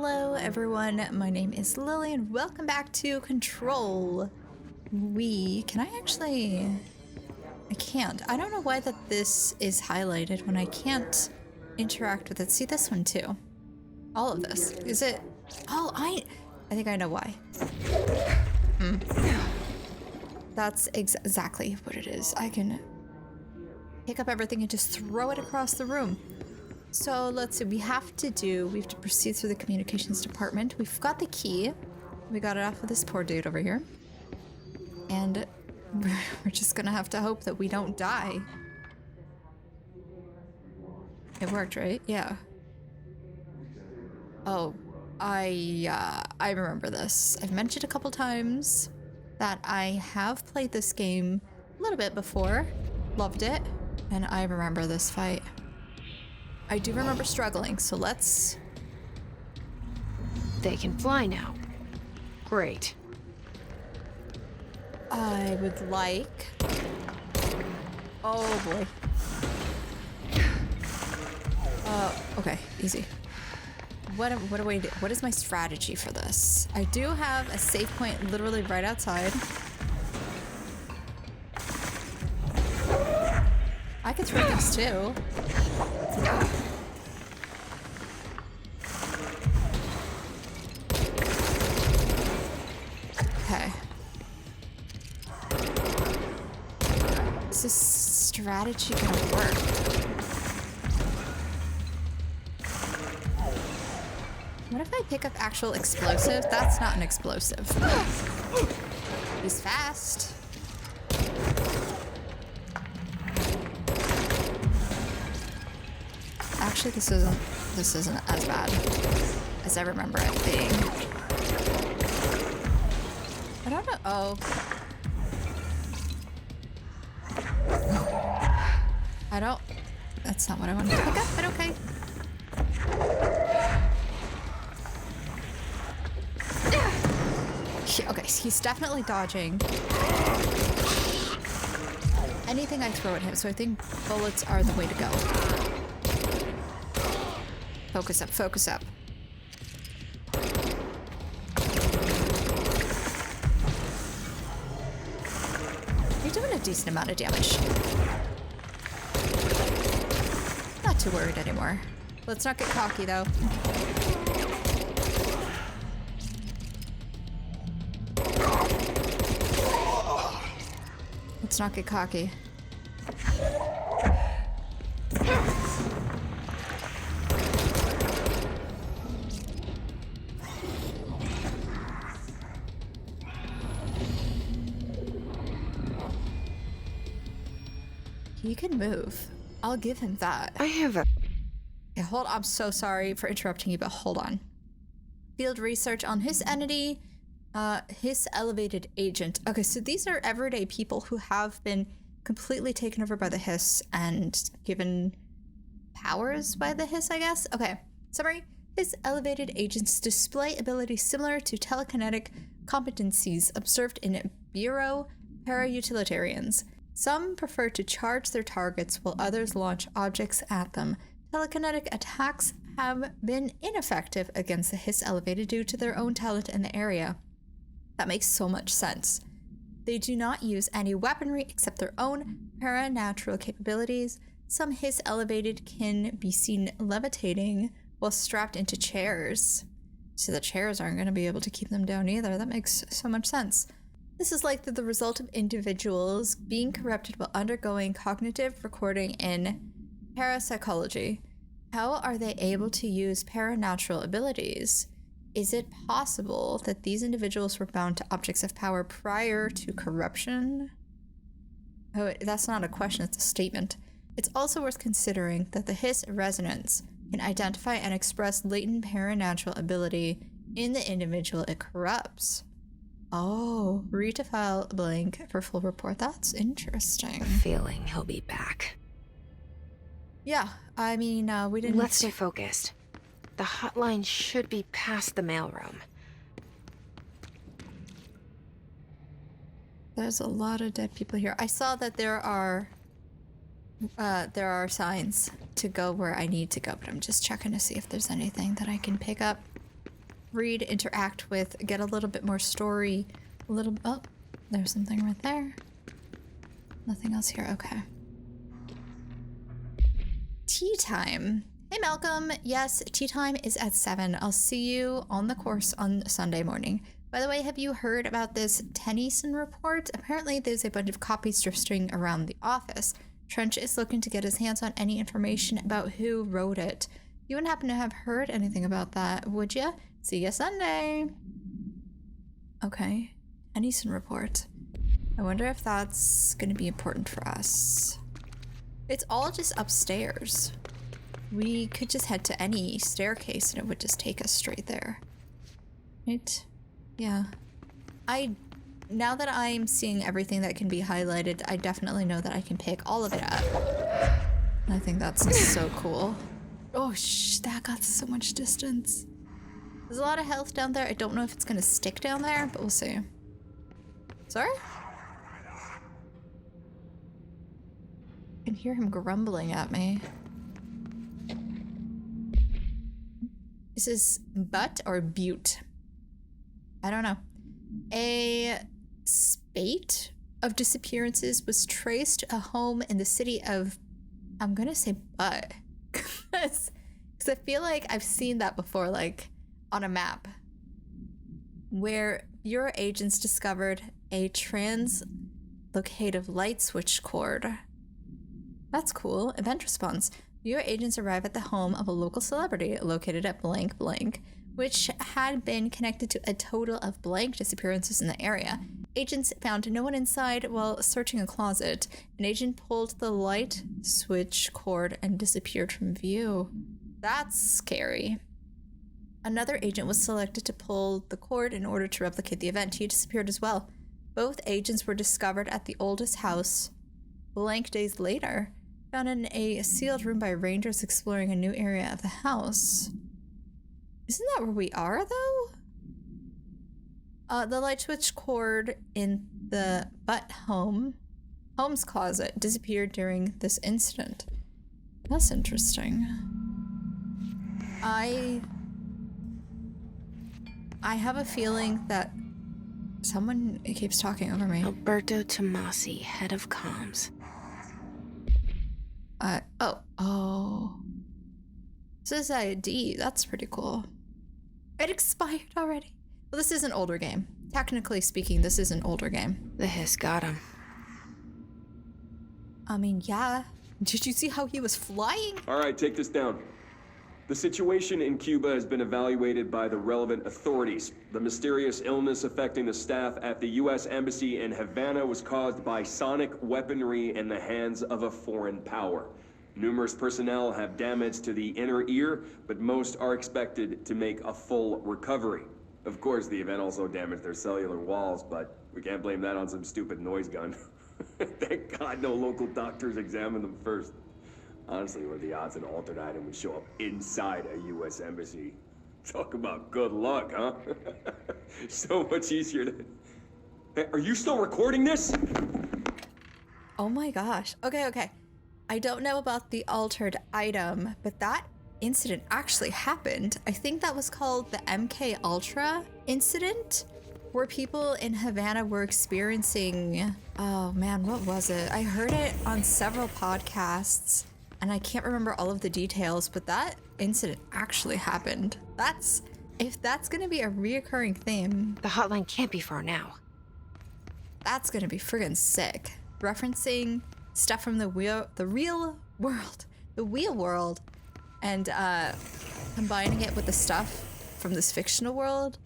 Hello everyone, my name is Lily and welcome back to Control. I can't. I don't know why that this is highlighted when I can't interact with it. See this one too. All of this. Is it? Oh, I think I know why. That's exactly what it is. I can pick up everything and just throw it across the room. So let's see, we have to proceed through the communications department. We've got the key. We got it off of this poor dude over here. And we're just gonna have to hope that we don't die. It worked, right? Yeah. Oh, I remember this. I've mentioned a couple times that I have played this game a little bit before. Loved it. And I remember this fight. I do remember struggling, so let's... They can fly now. Great. I would like... Oh boy. Okay, easy. What do I do? What is my strategy for this? I do have a safe point literally right outside. I could throw these too. Okay. Is this strategy gonna work? What if I pick up actual explosive? That's not an explosive. He's fast. Actually, this isn't as bad as I remember it being. I don't know. Oh. I don't. That's not what I wanted to pick up, but okay. Okay, he's definitely dodging anything I throw at him, so I think bullets are the way to go. Focus up, focus up. You're doing a decent amount of damage. Not too worried anymore. Let's not get cocky though. Let's not get cocky. He can move. I'll give him that. I have a... Yeah, hold on. I'm so sorry for interrupting you, but hold on. Field research on his entity. His elevated agent. Okay, so these are everyday people who have been completely taken over by the hiss and given powers by the hiss, I guess. Okay, summary. His elevated agents display abilities similar to telekinetic competencies observed in Bureau para-utilitarians. Some prefer to charge their targets while others launch objects at them. Telekinetic attacks have been ineffective against the hiss elevated due to their own talent in the area. That makes so much sense. They do not use any weaponry except their own paranatural capabilities. Some hiss elevated can be seen levitating while strapped into chairs. So the chairs aren't going to be able to keep them down either. That makes so much sense. This is likely the result of individuals being corrupted while undergoing cognitive recording in parapsychology. How are they able to use paranatural abilities? Is it possible that these individuals were bound to objects of power prior to corruption? Oh, that's not a question, it's a statement. It's also worth considering that the hiss resonance can identify and express latent paranatural ability in the individual it corrupts. Oh, read to file blank for full report. That's interesting. feeling he'll be back. Yeah, I mean, we didn't... Let's stay focused. The hotline should be past the mailroom. There's a lot of dead people here. I saw that there are signs to go where I need to go, but I'm just checking to see if there's anything that I can pick up. read, interact with, get a little bit more story. Oh, there's something right there. Nothing else here. Okay. Tea time. Hey, Malcolm. Yes, tea time is at 7. I'll see you on the course on Sunday morning. By the way, have you heard about this Tennyson report? Apparently, there's a bunch of copies drifting around the office. Trench is looking to get his hands on any information about who wrote it. You wouldn't happen to have heard anything about that, would you? See you Sunday. Okay. Tennyson report. I wonder if that's going to be important for us. It's all just upstairs. We could just head to any staircase and it would just take us straight there. Right? Yeah. Now that I'm seeing everything that can be highlighted, I definitely know that I can pick all of it up. And I think that's so cool. Oh, that got so much distance. There's a lot of health down there. I don't know if it's gonna stick down there, but we'll see. Sorry? I can hear him grumbling at me. Is this butt or butte? I don't know. A spate of disappearances was traced to a home in the city of, I'm gonna say Butt. Because I feel like I've seen that before, like on a map, where Bureau agents discovered a translocative light switch cord. That's cool. Event response. Bureau agents arrive at the home of a local celebrity located at blank blank, which had been connected to a total of blank disappearances in the area. Agents found no one inside while searching a closet. An agent pulled the light switch cord and disappeared from view. That's scary. Another agent was selected to pull the cord in order to replicate the event. He disappeared as well. Both agents were discovered at the oldest house blank days later, found in a sealed room by rangers exploring a new area of the house. Isn't that where we are, though? The light switch cord in the Holmes closet disappeared during this incident. That's interesting. I have a feeling that someone keeps talking over me. Alberto Tomasi, head of comms. Oh. This is ID. That's pretty cool. It expired already. Well, this is an older game. Technically speaking, this is an older game. The hiss got him. I mean, yeah. Did you see how he was flying? All right, take this down. The situation in Cuba has been evaluated by the relevant authorities. The mysterious illness affecting the staff at the U.S. Embassy in Havana was caused by sonic weaponry in the hands of a foreign power. Numerous personnel have damage to the inner ear, but most are expected to make a full recovery. Of course, the event also damaged their cellular walls, but we can't blame that on some stupid noise gun. Thank God no local doctors examined them first. Honestly, what are the odds an altered item would show up inside a U.S. embassy? Talk about good luck, huh? So much easier to... Hey, are you still recording this? Oh my gosh. Okay. I don't know about the altered item, but that incident actually happened. I think that was called the MK Ultra incident, where people in Havana were experiencing... Oh man, what was it? I heard it on several podcasts, and I can't remember all of the details, but that incident actually happened. If that's gonna be a reoccurring theme... The hotline can't be far now. That's gonna be friggin' sick. Referencing stuff from the real world, and combining it with the stuff from this fictional world,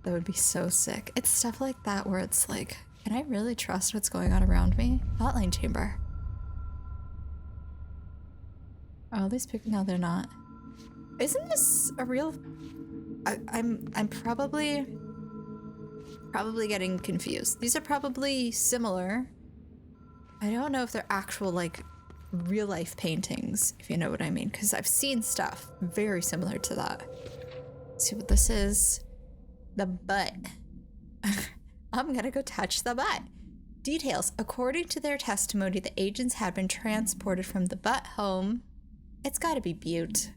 that would be so sick. It's stuff like that where it's like, can I really trust what's going on around me? Hotline chamber. Oh, these people, no, they're not. Isn't this a real... I'm probably getting confused. These are probably similar. I don't know if they're actual, like, real life paintings, if you know what I mean, because I've seen stuff very similar to that. Let's see what this is. The butt. I'm gonna go touch the butt. Details. According to their testimony, the agents had been transported from the butt home. It's gotta be Butte.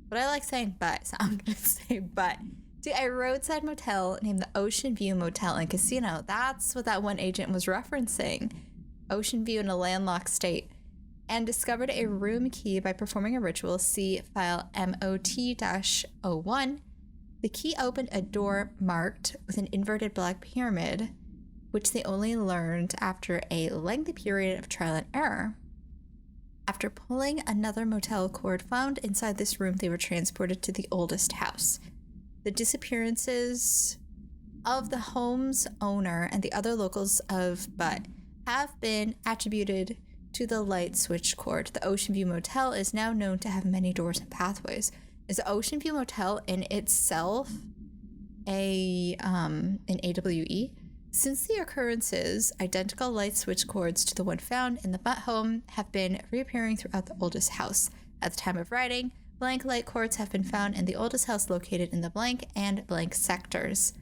But I like saying butt, so I'm gonna say butt. Dude, a roadside motel named the Ocean View Motel and Casino. That's what that one agent was referencing. Ocean View in a landlocked state. And discovered a room key by performing a ritual. See file MOT-01. The key opened a door marked with an inverted black pyramid, which they only learned after a lengthy period of trial and error. After pulling another motel cord found inside this room, they were transported to the oldest house. The disappearances of the home's owner and the other locals of Butt have been attributed to the light switch cord. The Ocean View Motel is now known to have many doors and pathways. Is the Ocean View Motel in itself an AWE? Since the occurrences, identical light switch cords to the one found in the Butt home have been reappearing throughout the oldest house. At the time of writing, blank light cords have been found in the oldest house located in the blank and blank sectors.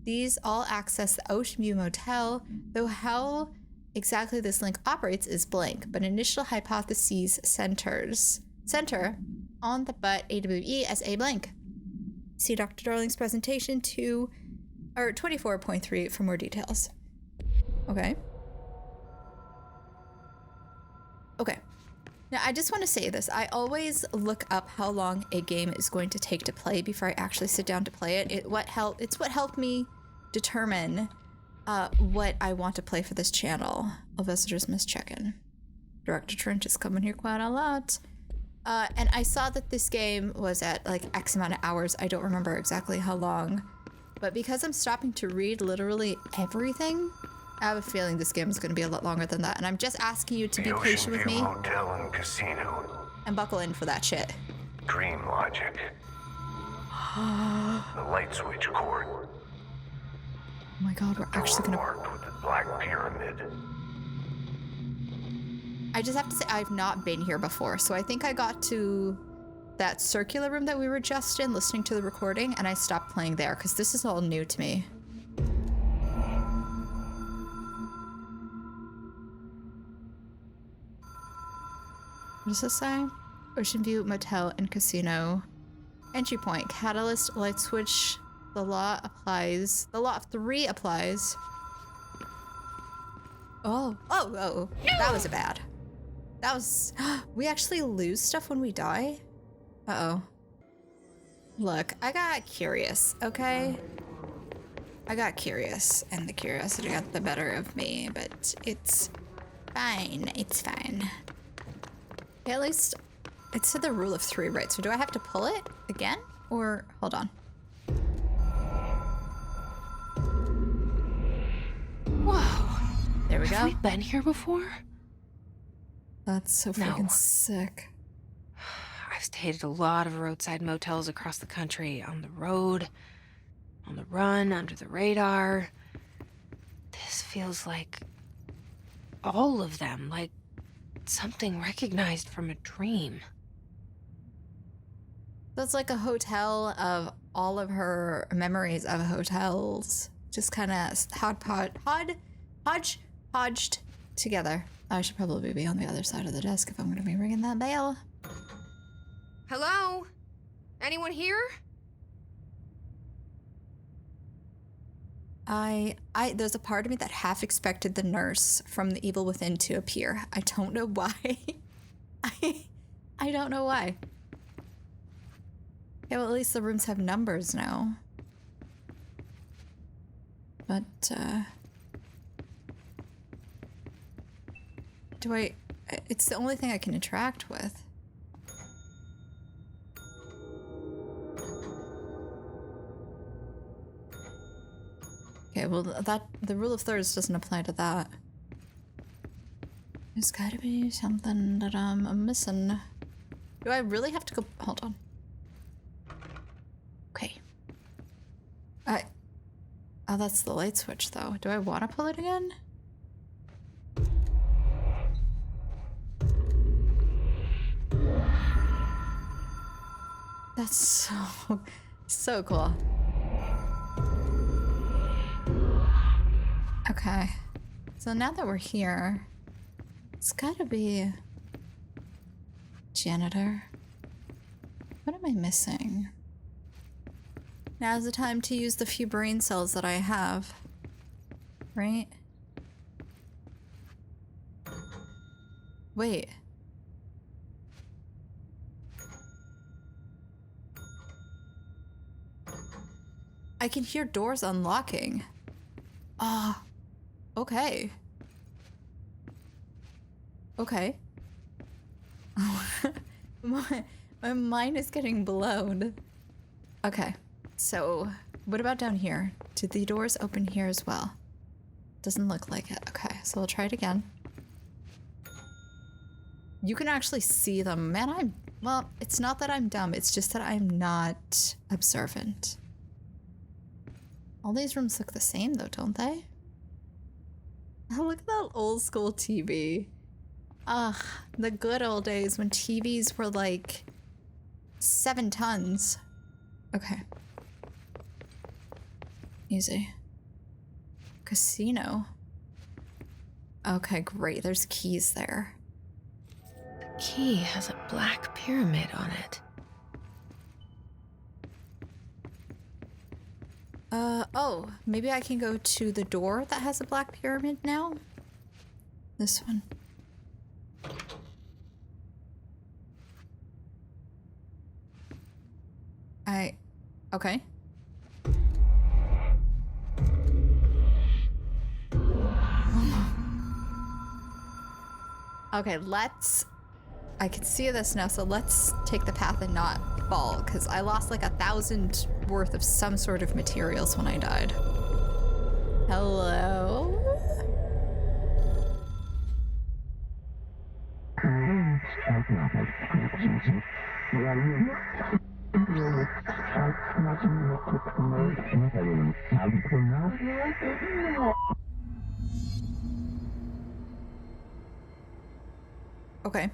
These all access the Ocean View Motel, though how exactly this link operates is blank, but initial hypotheses center on the Butt AWE as a blank. See Dr. Darling's presentation 24.3 for more details. Okay. Now, I just want to say this. I always look up how long a game is going to take to play before I actually sit down to play it. It's what helped me determine what I want to play for this channel. All visitors must check in. Director Trench is coming here quite a lot. And I saw that this game was at like X amount of hours. I don't remember exactly how long. But because I'm stopping to read literally everything, I have a feeling this game is going to be a lot longer than that. And I'm just asking you to be patient with me. Motel and Casino. And buckle in for that shit. Dream logic. The light switch cord. Oh my god, we're actually gonna... marked with the black pyramid. I just have to say, I've not been here before. So I think I got to that circular room that we were just in, listening to the recording, and I stopped playing there, because this is all new to me. What does this say? Ocean View Motel and Casino. Entry point, catalyst, light switch. The law applies. The law of 3 applies. Oh. That was bad. That was... We actually lose stuff when we die? Uh-oh. Look, I got curious, okay? I got curious, and the curiosity got the better of me, but it's fine. It's fine. At least it said the rule of 3, right? So do I have to pull it again? Or, hold on. Whoa. There we go. Have we been here before? That's so freaking sick. I've stayed at a lot of roadside motels across the country, on the road, on the run, under the radar. This feels like all of them, like something recognized from a dream. That's like a hotel of all of her memories of hotels. Just kind of hodged together. I should probably be on the other side of the desk if I'm going to be ringing that bell. Hello? Anyone here? There's a part of me that half expected the nurse from The Evil Within to appear. I don't know why. I don't know why. Yeah, well, at least the rooms have numbers now. But, it's the only thing I can interact with. Okay, well, the rule of thirds doesn't apply to that. There's gotta be something that I'm missing. Do I really have to go? Hold on. Okay. Oh, that's the light switch, though. Do I want to pull it again? That's so cool. Okay. So now that we're here, it's gotta be janitor. What am I missing? Now's the time to use the few brain cells that I have. Right? Wait. I can hear doors unlocking. Ah, okay. Okay. my mind is getting blown. Okay, so what about down here? Did the doors open here as well? Doesn't look like it. Okay, so we'll try it again. You can actually see them. Man, well, it's not that I'm dumb. It's just that I'm not observant. All these rooms look the same though, don't they? Oh, look at that old school TV. Ugh, the good old days when TVs were like 7 tons. Okay. Easy. Casino. Okay, great. There's keys there. The key has a black pyramid on it. Oh, maybe I can go to the door that has a black pyramid now? This one. Okay. Okay, I can see this now, so let's take the path and not fall, because I lost like 1,000 worth of some sort of materials when I died. Hello? Okay.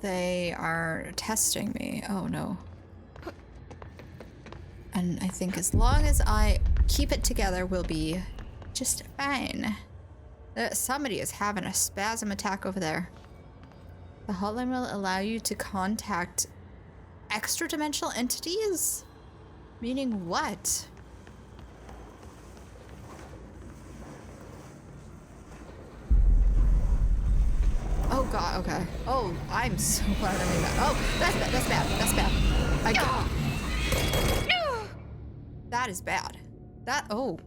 They are testing me. Oh no. And I think as long as I keep it together, we'll be just fine. Somebody is having a spasm attack over there. The hotline will allow you to contact extra-dimensional entities? Meaning what? Oh god, okay. Oh, I'm so glad I made that. Oh, that's bad, that's bad, that's bad. That is bad. Oh.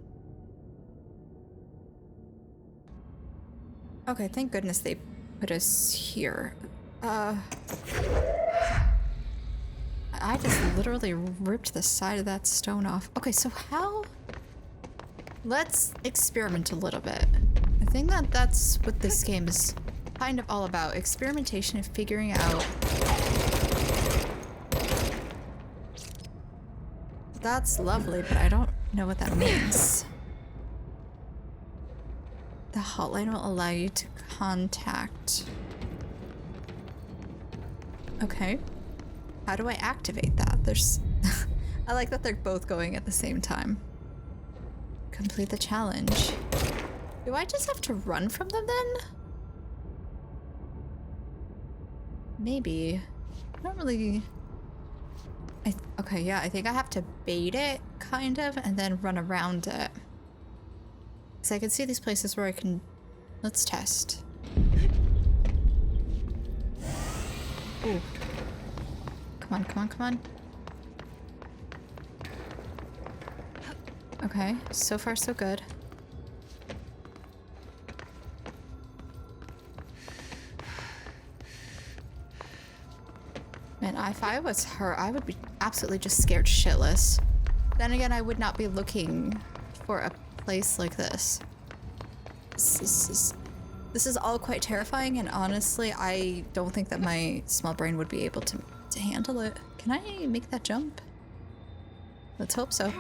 Okay, thank goodness they put us here. I just literally ripped the side of that stone off. Okay, so how? Let's experiment a little bit. I think that's what this game is kind of all about. Experimentation and figuring out. That's lovely, but I don't know what that means. The hotline will allow you to contact. Okay. How do I activate that? There's... I like that they're both going at the same time. Complete the challenge. Do I just have to run from them then? Maybe. I don't really... Okay, yeah, I think I have to bait it, kind of, and then run around it. Because I can see these places where I can... Let's test. Ooh. Come on, come on, come on. Okay, so far so good. Man, if I was her, I would be absolutely just scared shitless. Then again, I would not be looking for a place like this. This is all quite terrifying, and honestly, I don't think that my small brain would be able to handle it. Can I make that jump? Let's hope so.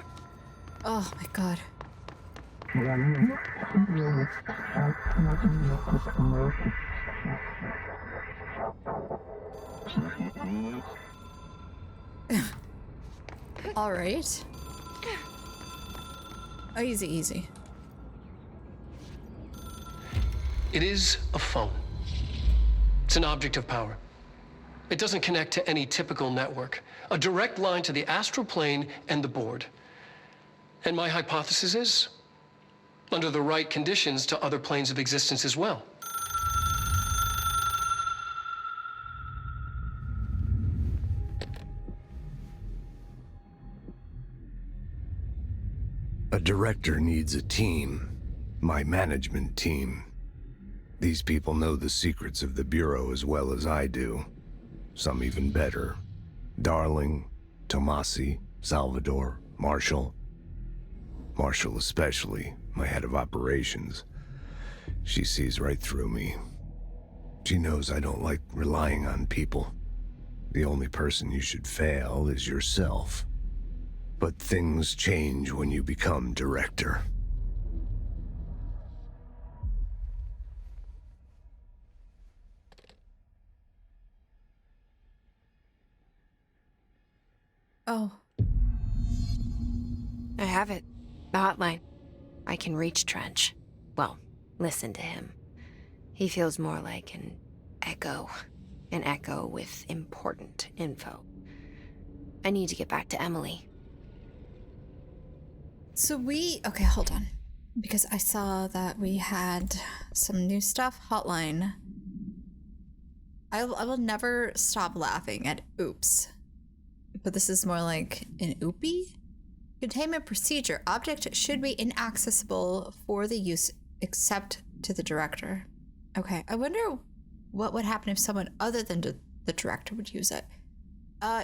Oh my god. All right. Oh, easy, easy. It is a phone. It's an object of power. It doesn't connect to any typical network. A direct line to the astral plane and the board. And my hypothesis is, under the right conditions, to other planes of existence as well. A director needs a team. My management team. These people know the secrets of the Bureau as well as I do. Some even better. Darling, Tomasi, Salvador, Marshall. Marshall especially, my head of operations. She sees right through me. She knows I don't like relying on people. The only person you should fail is yourself. But things change when you become director. Oh. I have it. The hotline. I can reach Trench. Well, listen to him. He feels more like an echo. An echo with important info. I need to get back to Emily. So okay, hold on. Because I saw that we had some new stuff. Hotline. I will never stop laughing at oops. But this is more like an oopie? Containment procedure. Object should be inaccessible for the use except to the director. Okay, I wonder what would happen if someone other than the director would use it.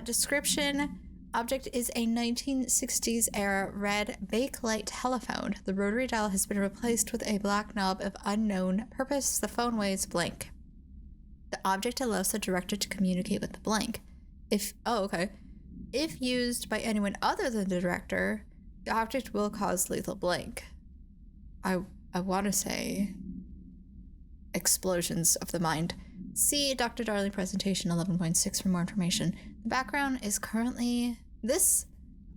Description. Object is a 1960s era red bakelite telephone. The rotary dial has been replaced with a black knob of unknown purpose. The phone weighs blank. The object allows the director to communicate with the blank. If used by anyone other than the director, the object will cause lethal blank. I want to say explosions of the mind. See Dr. Darling presentation 11.6 for more information. The background is this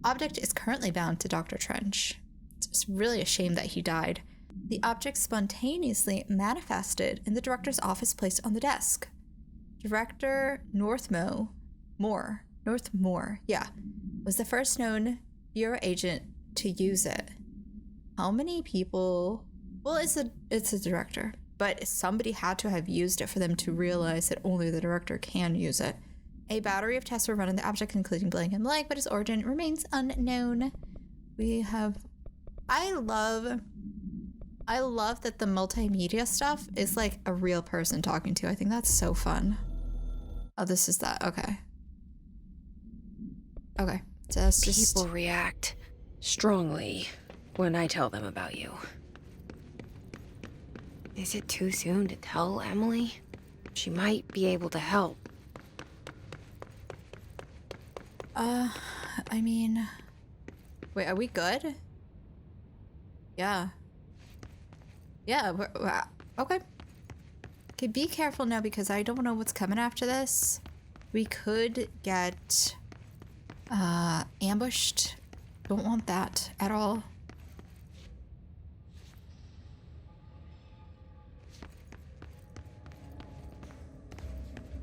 object is currently bound to Dr. Trench. It's really a shame that he died. The object spontaneously manifested in the director's office placed on the desk. Director Northmore, was the first known Bureau agent to use it. How many people? Well, it's a director, but somebody had to have used it for them to realize that only the director can use it. A battery of tests were run on the object, including blank and blank, but its origin remains unknown. I love that the multimedia stuff is like a real person talking to. I think that's so fun. Oh, this is that. Okay. Okay. So that's just... People react strongly when I tell them about you. Is it too soon to tell Emily? She might be able to help. I mean... Wait, are we good? Yeah. Yeah, we're okay. Okay, be careful now because I don't know what's coming after this. We could get ambushed. Don't want that at all.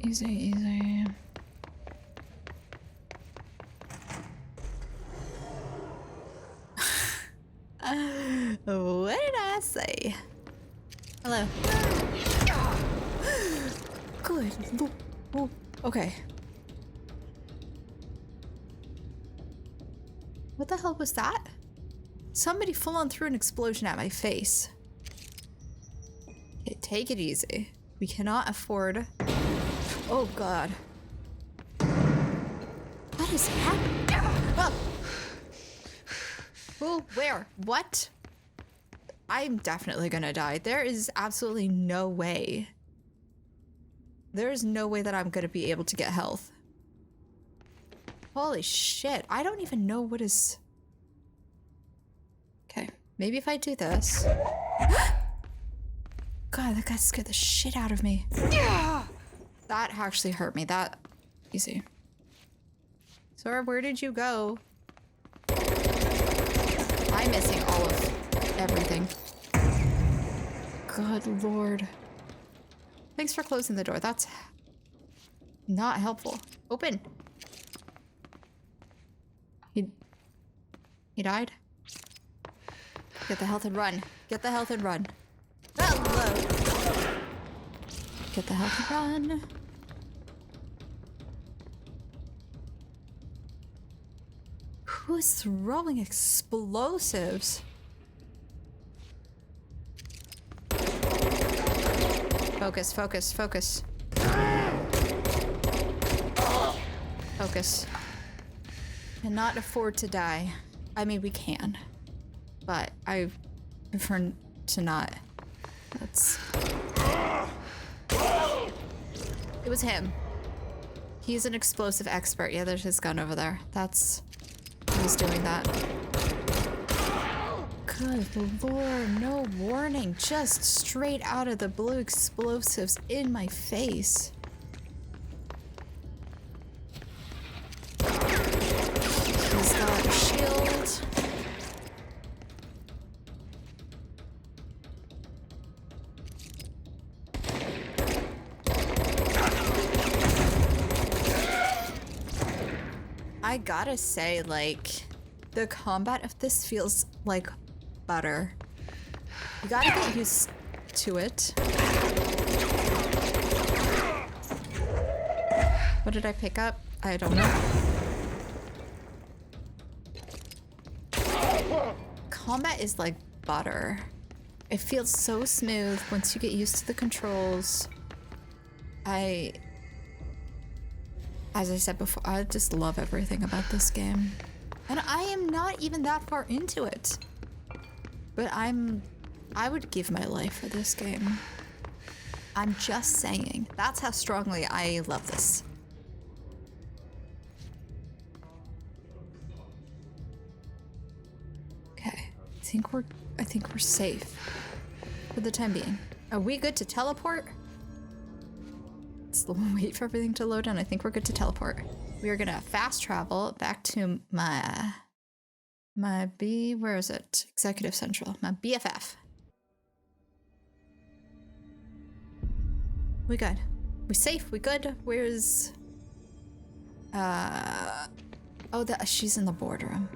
Easy, easy. What did I say? Hello. Good. Ooh, okay. What the hell was that? Somebody full on threw an explosion at my face. Okay, take it easy. We cannot afford... Oh god. What is happening? Oh. Who? Where? What? I'm definitely gonna die. There is absolutely no way. There is no way that I'm gonna be able to get health. Holy shit. I don't even know what is... Okay. Maybe if I do this... God, that guy scared the shit out of me. That actually hurt me. That... Easy. Sora, where did you go? I'm missing all of everything. Good lord. Thanks for closing the door. That's not helpful. Open. He died? Get the health and run. Get the health and run. Hello. Get the health and run. Who is throwing explosives? Focus, focus, focus. Focus. Cannot afford to die. I mean, we can. But I prefer to not. That's... It was him. He's an explosive expert. Yeah, there's his gun over there. That's... Who's doing that? Good lord, no warning. Just straight out of the blue explosives in my face. He's got a shield. I gotta say, like, the combat of this feels like butter. You gotta get used to it. What did I pick up? I don't know. Combat is like butter. It feels so smooth once you get used to the controls. As I said before, I just love everything about this game. And I am not even that far into it. But I would give my life for this game. I'm just saying. That's how strongly I love this. Okay. I think we're safe. For the time being. Are we good to teleport? Let's wait for everything to load in. I think we're good to teleport. We are gonna fast travel back to my where is it? Executive Central. My BFF. We good. We safe. We good. Where's oh, she's in the boardroom.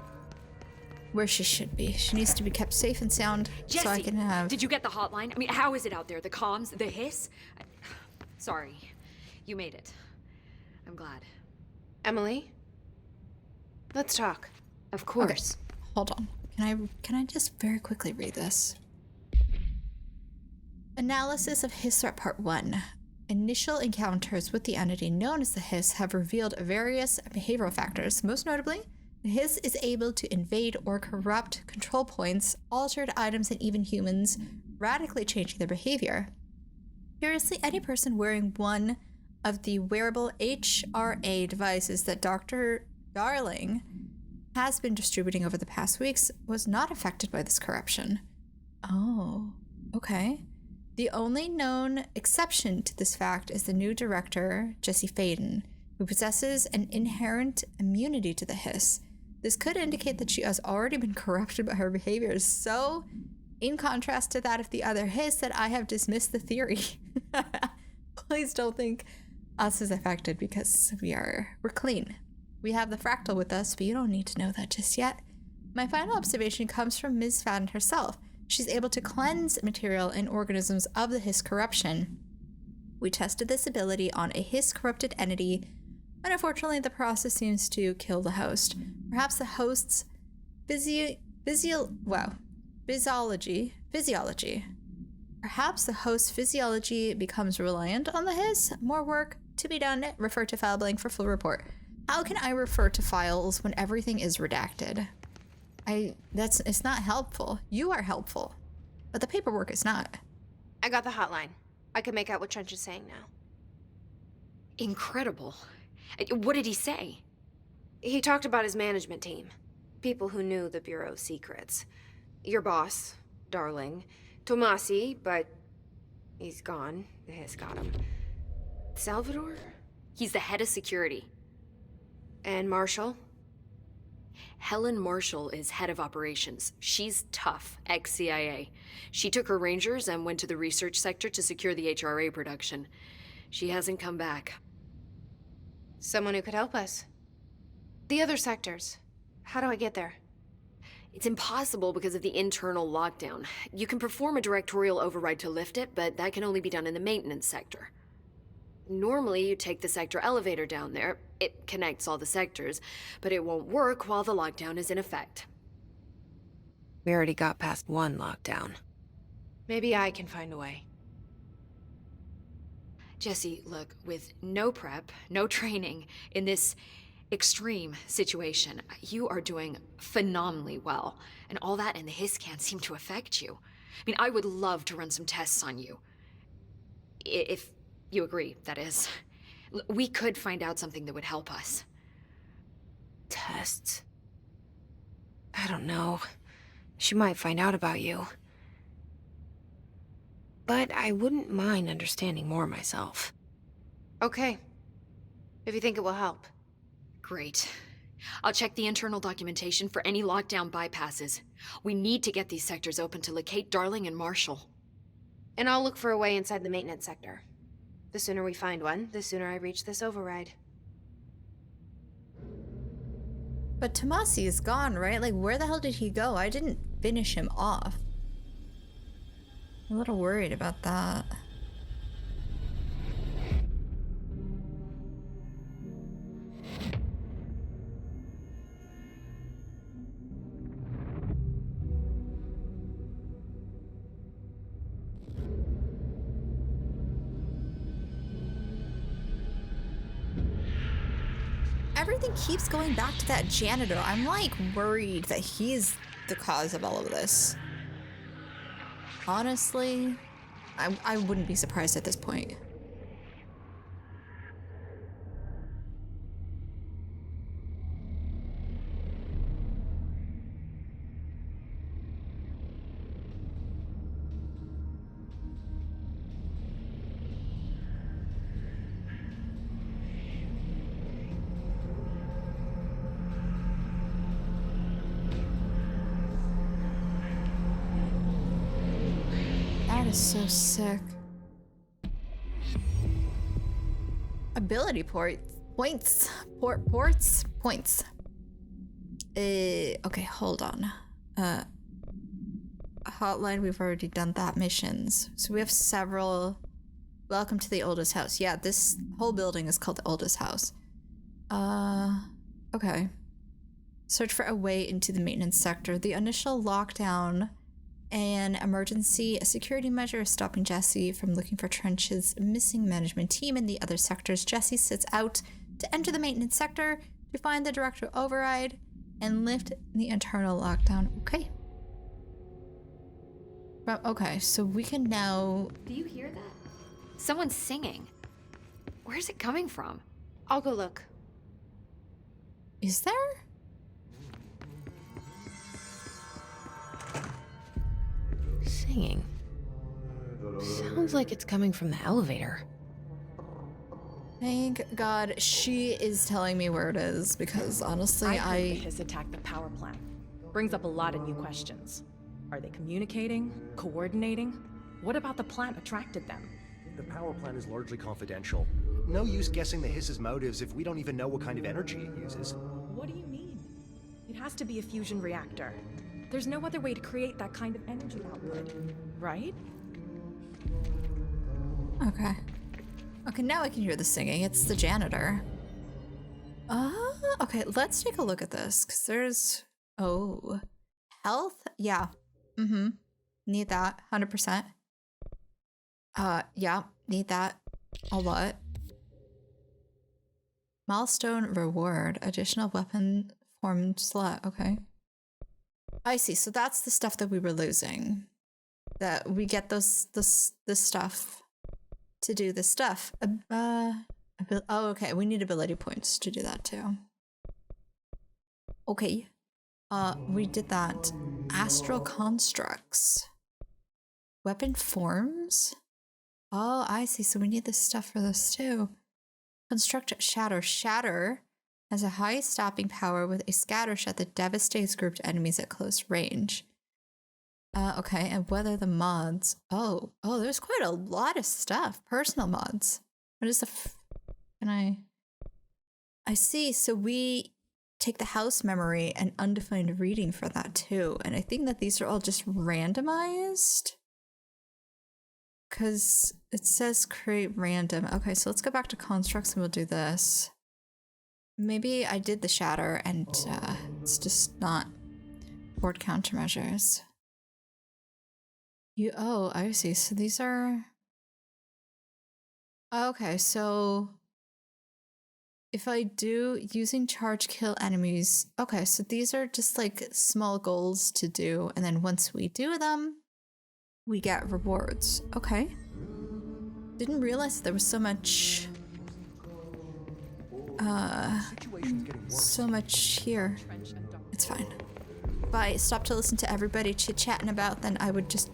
Where she should be. She needs to be kept safe and sound. Jesse, so I can have... Did you get the hotline? I mean, how is it out there? The comms? The hiss? Sorry. You made it. I'm glad. Emily? Let's talk. Of course. Okay. Hold on. Can I just very quickly read this? Analysis of Hiss Threat Part 1. Initial encounters with the entity known as the Hiss have revealed various behavioral factors. Most notably, the Hiss is able to invade or corrupt control points, altered items, and even humans, radically changing their behavior. Curiously, any person wearing one of the wearable HRA devices that Dr. Darling has been distributing over the past weeks was not affected by this corruption. Oh, okay. The only known exception to this fact is the new director, Jesse Faden, who possesses an inherent immunity to the Hiss. This could indicate that she has already been corrupted by her behaviors, so in contrast to that of the other Hiss, that I have dismissed the theory. Please don't think us is affected because we're clean. We have the fractal with us, but you don't need to know that just yet. My final observation comes from Ms. Faden herself. She's able to cleanse material and organisms of the Hiss corruption. We tested this ability on a Hiss corrupted entity, and unfortunately the process seems to kill the host. Perhaps the host's physiology. Perhaps the host's physiology becomes reliant on the Hiss. More work to be done. Refer to file blank for full report. How can I refer to files when everything is redacted? It's not helpful. You are helpful, but the paperwork is not. I got the hotline. I can make out what Trench is saying now. Incredible. What did he say? He talked about his management team. People who knew the Bureau's secrets. Your boss, Darling. Tomasi, but he's gone. The Hiss got him. Salvador? He's the head of security. And Marshall? Helen Marshall is head of operations. She's tough, ex-CIA. She took her Rangers and went to the research sector to secure the HRA production. She hasn't come back. Someone who could help us. The other sectors. How do I get there? It's impossible because of the internal lockdown. You can perform a directorial override to lift it, but that can only be done in the maintenance sector. Normally, you take the sector elevator down there. It connects all the sectors, but it won't work while the lockdown is in effect. We already got past one lockdown. Maybe I can find a way. Jesse, look, with no prep, no training, in this extreme situation, you are doing phenomenally well. And all that and the hiss can't seem to affect you. I mean, I would love to run some tests on you. If you agree, that is. We could find out something that would help us. Tests? I don't know. She might find out about you. But I wouldn't mind understanding more myself. Okay. If you think it will help. Great. I'll check the internal documentation for any lockdown bypasses. We need to get these sectors open to locate Darling and Marshall. And I'll look for a way inside the maintenance sector. The sooner we find one, the sooner I reach this override. But Tomasi is gone, right? Like, where the hell did he go? I didn't finish him off. I'm a little worried about that. Everything keeps going back to that janitor. I'm like worried that he's the cause of all of this. Honestly, I wouldn't be surprised at this point. That is so sick. Ability points. Okay, hold on. Hotline, we've already done that. Missions. So we have several. Welcome to the oldest house. Yeah, this whole building is called the oldest house. Okay. Search for a way into the maintenance sector. The initial lockdown. An emergency security measure is stopping Jesse from looking for Trench's missing management team in the other sectors. Jesse sets out to enter the maintenance sector to find the director override and lift the internal lockdown. Okay. Well, okay, so we can now... Do you hear that? Someone's singing. Where's it coming from? I'll go look. Is there? Singing. Sounds like it's coming from the elevator. Thank God she is telling me where it is, because honestly, I heard the hiss attacked the power plant. Brings up a lot of new questions. Are they communicating? Coordinating? What about the plant attracted them? The power plant is largely confidential. No use guessing the hiss's motives if we don't even know what kind of energy it uses. What do you mean? It has to be a fusion reactor. There's no other way to create that kind of energy output, right? Okay. Okay, now I can hear the singing. It's the janitor. Okay, let's take a look at this, because there's... Oh. Health? Yeah. Mm-hmm. Need that. 100%. Yeah. Need that. A lot. Milestone reward. Additional weapon formed slot. Okay. I see. So that's the stuff that we were losing. That we get this stuff to do this stuff. Oh, okay. We need ability points to do that too. Okay. We did that. Astral constructs. Weapon forms? Oh, I see. So we need this stuff for this too. Construct shatter. Shatter has a high stopping power with a scatter shot that devastates grouped enemies at close range. Okay, and whether the mods... Oh, there's quite a lot of stuff. Personal mods. What is the... Can I see. So we take the house memory and undefined reading for that too. And I think that these are all just randomized. Because it says create random. Okay, so let's go back to constructs and we'll do this. Maybe I did the shatter and it's just not board countermeasures. Oh, I see. So these are... Okay, so if I do using charge kill enemies, okay, so these are just like small goals to do, and then once we do them, we get rewards. Okay. Didn't realize there was so much so much here. It's fine. If I stopped to listen to everybody chit-chatting about, then I would just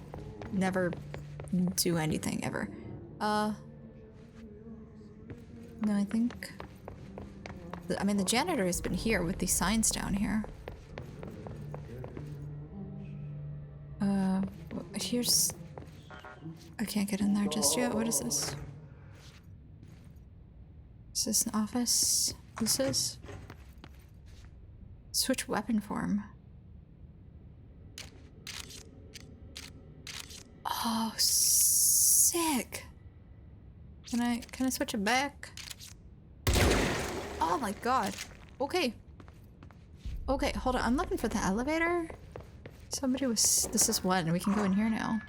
never do anything ever. No, I think... I mean, the janitor has been here with these signs down here. Here's... I can't get in there just yet. What is this? Is this an office? This is? Switch weapon form. Oh, sick. Can I switch it back? Oh my god. Okay. Okay, hold on. I'm looking for the elevator. Somebody was... This is one. We can go in here now.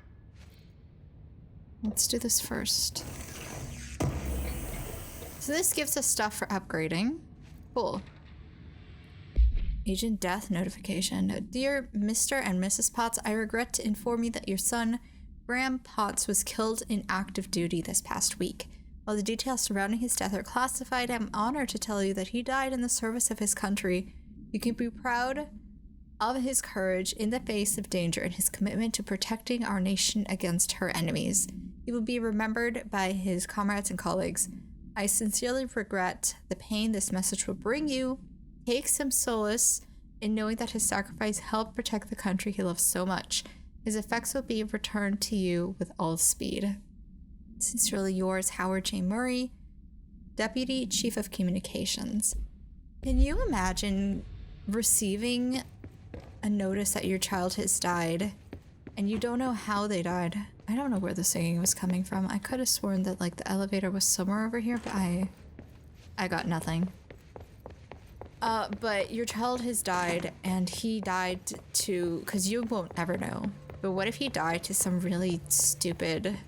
Let's do this first. So this gives us stuff for upgrading. Cool. Agent death notification. Dear Mr. and Mrs. Potts, I regret to inform you that your son, Graham Potts, was killed in active duty this past week. While the details surrounding his death are classified, I'm honored to tell you that he died in the service of his country. You can be proud of his courage in the face of danger and his commitment to protecting our nation against her enemies. He will be remembered by his comrades and colleagues. I sincerely regret the pain this message will bring you. Take some solace in knowing that his sacrifice helped protect the country he loves so much. His effects will be returned to you with all speed. Sincerely yours, Howard J. Murray, Deputy Chief of Communications. Can you imagine receiving a notice that your child has died and you don't know how they died? I don't know where the singing was coming from. I could have sworn that like the elevator was somewhere over here, but I got nothing. But your child has died and he died to, because you won't ever know, but what if he died to some really stupid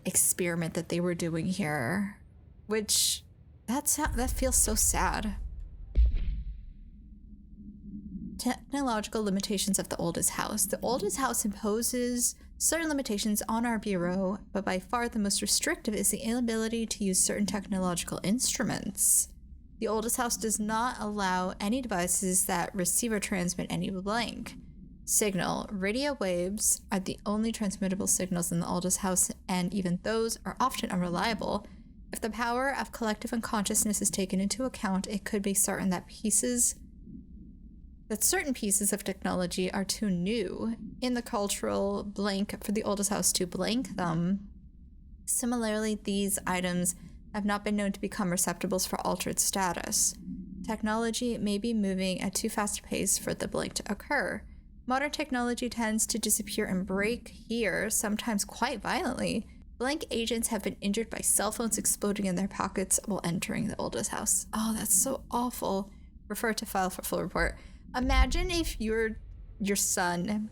experiment that they were doing here? Which, that feels so sad. Technological limitations of the oldest house. The oldest house imposes certain limitations on our bureau, but by far the most restrictive is the inability to use certain technological instruments. The oldest house does not allow any devices that receive or transmit any blank signal. Radio waves are the only transmittable signals in the oldest house, and even those are often unreliable. If the power of collective unconsciousness is taken into account, it could be certain that certain pieces of technology are too new in the cultural blank for the oldest house to blank them. Similarly, these items have not been known to become receptacles for altered status. Technology may be moving at too fast a pace for the blank to occur. Modern technology tends to disappear and break here, sometimes quite violently. Blank agents have been injured by cell phones exploding in their pockets while entering the oldest house. Oh, that's so awful. Refer to file for full report. Imagine if your son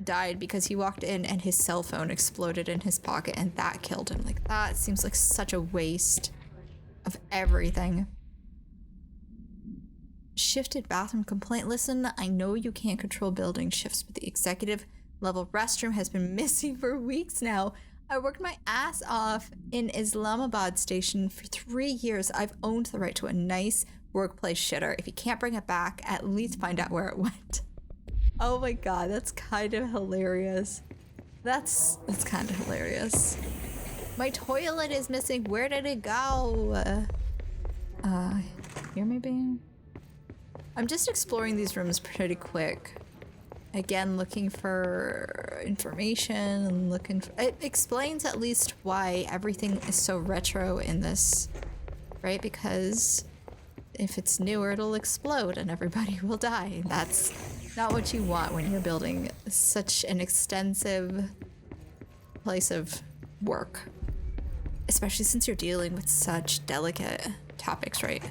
died because he walked in and his cell phone exploded in his pocket and that killed him. Like, that seems like such a waste of everything. Shifted bathroom complaint. Listen, I know you can't control building shifts, but the executive level restroom has been missing for weeks now. I worked my ass off in Islamabad station for 3 years. I've owned the right to a nice workplace shitter. If you can't bring it back, at least find out where it went. Oh my god, that's kind of hilarious. That's kind of hilarious. My toilet is missing. Where did it go? Here maybe? I'm just exploring these rooms pretty quick. Again, looking for information, it explains at least why everything is so retro in this, right? Because if it's newer, it'll explode and everybody will die. That's not what you want when you're building such an extensive place of work. Especially since you're dealing with such delicate topics, right?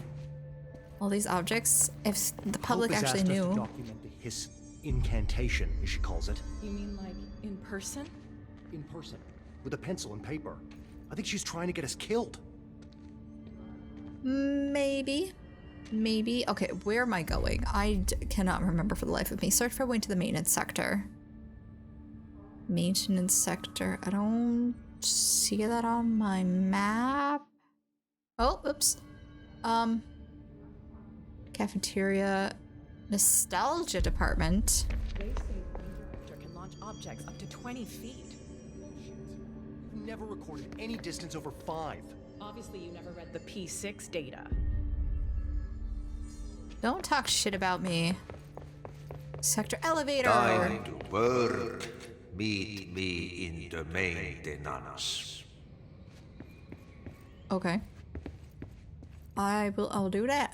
All these objects, if the public Hope has actually asked us to knew. document the hiss incantation, as she calls it. You mean like in person? In person. With a pencil and paper. I think she's trying to get us killed. Maybe. Maybe. Okay, where am I going? I cannot remember for the life of me. Search for way to the maintenance sector. Maintenance sector. I don't see that on my map. Oh, oops. Cafeteria. Nostalgia department. They say the reactor can launch objects up to 20 feet. We never recorded any distance over 5. Obviously, you never read the P6 data. Don't talk shit about me. Sector elevator. Time to work. Meet me in the maintenance. Okay. I'll do that.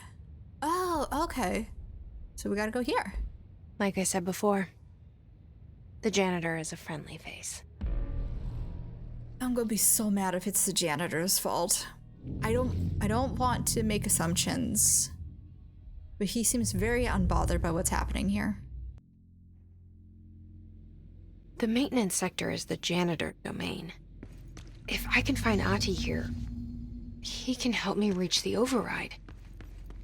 Oh, okay. So we gotta go here. Like I said before, the janitor is a friendly face. I'm gonna be so mad if it's the janitor's fault. I don't want to make assumptions, but he seems very unbothered by what's happening here. The maintenance sector is the janitor domain. If I can find Ahti here, he can help me reach the override.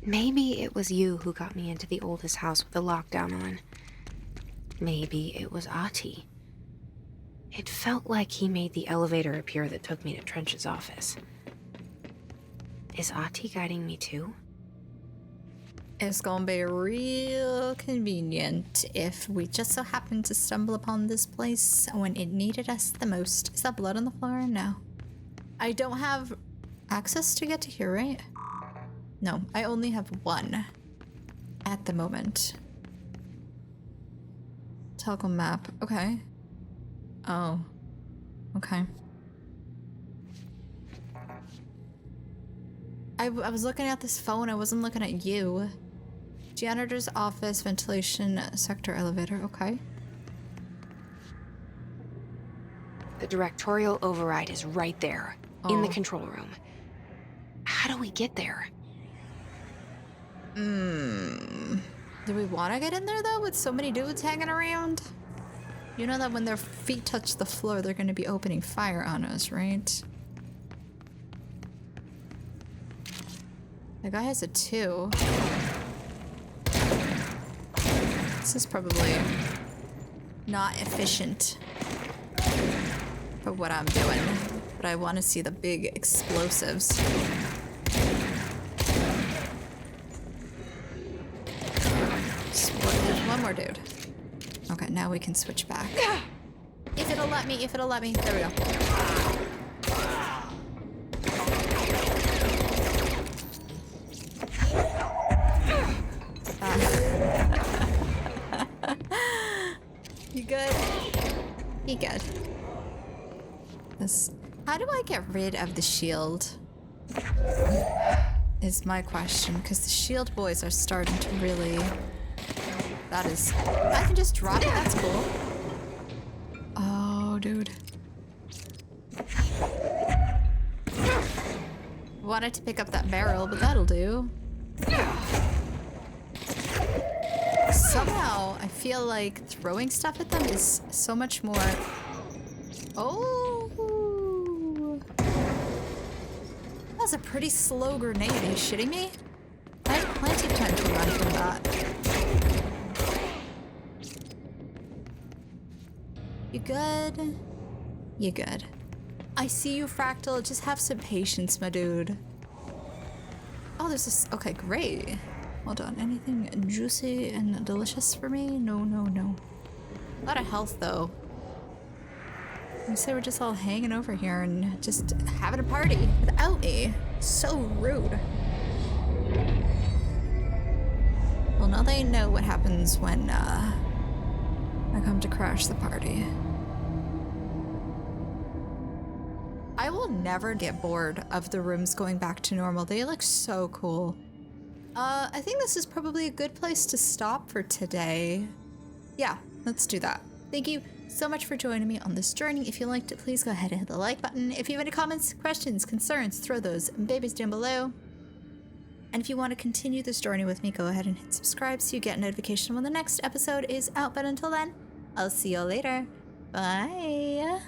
Maybe it was you who got me into the oldest house with the lockdown on. Maybe it was Ahti. It felt like he made the elevator appear that took me to Trench's office. Is Ahti guiding me too? It's gonna be real convenient if we just so happen to stumble upon this place when it needed us the most. Is that blood on the floor? No. I don't have access to get to here, right? No, I only have one at the moment. Telecom map. Okay. Oh. Okay. I was looking at this phone. I wasn't looking at you. Janitor's office, ventilation, sector elevator. Okay. The directorial override is right there, in the Oh. control room. How do we get there? Do we want to get in there though with so many dudes hanging around? You know that when their feet touch the floor, they're going to be opening fire on us, right? That guy has a 2. This is probably not efficient for what I'm doing, but I want to see the big explosives. There's one more dude. Okay, now we can switch back. If it'll let me, if it'll let me. There we go. You good? You good. This. How do I get rid of the shield? Is my question, because the shield boys are starting to really. That is. I can just drop it. That's cool. Oh, dude. Wanted to pick up that barrel, but that'll do. Somehow, I feel like throwing stuff at them is so much more. Oh. That was a pretty slow grenade. Are you shitting me? I had plenty of time to run from that. You good? You good. I see you, Fractal. Just have some patience, my dude. Oh, there's this. Okay, great. Hold on. Anything juicy and delicious for me? No, no, no. A lot of health, though. You say we're just all hanging over here and just having a party without me. So rude. Well, now they know what happens when I come to crash the party. I will never get bored of the rooms going back to normal. They look so cool. I think this is probably a good place to stop for today. Yeah, let's do that. Thank you so much for joining me on this journey. If you liked it, please go ahead and hit the like button. If you have any comments, questions, concerns, throw those babies down below. And if you want to continue this journey with me, go ahead and hit subscribe so you get a notification when the next episode is out. But until then, I'll see you all later. Bye.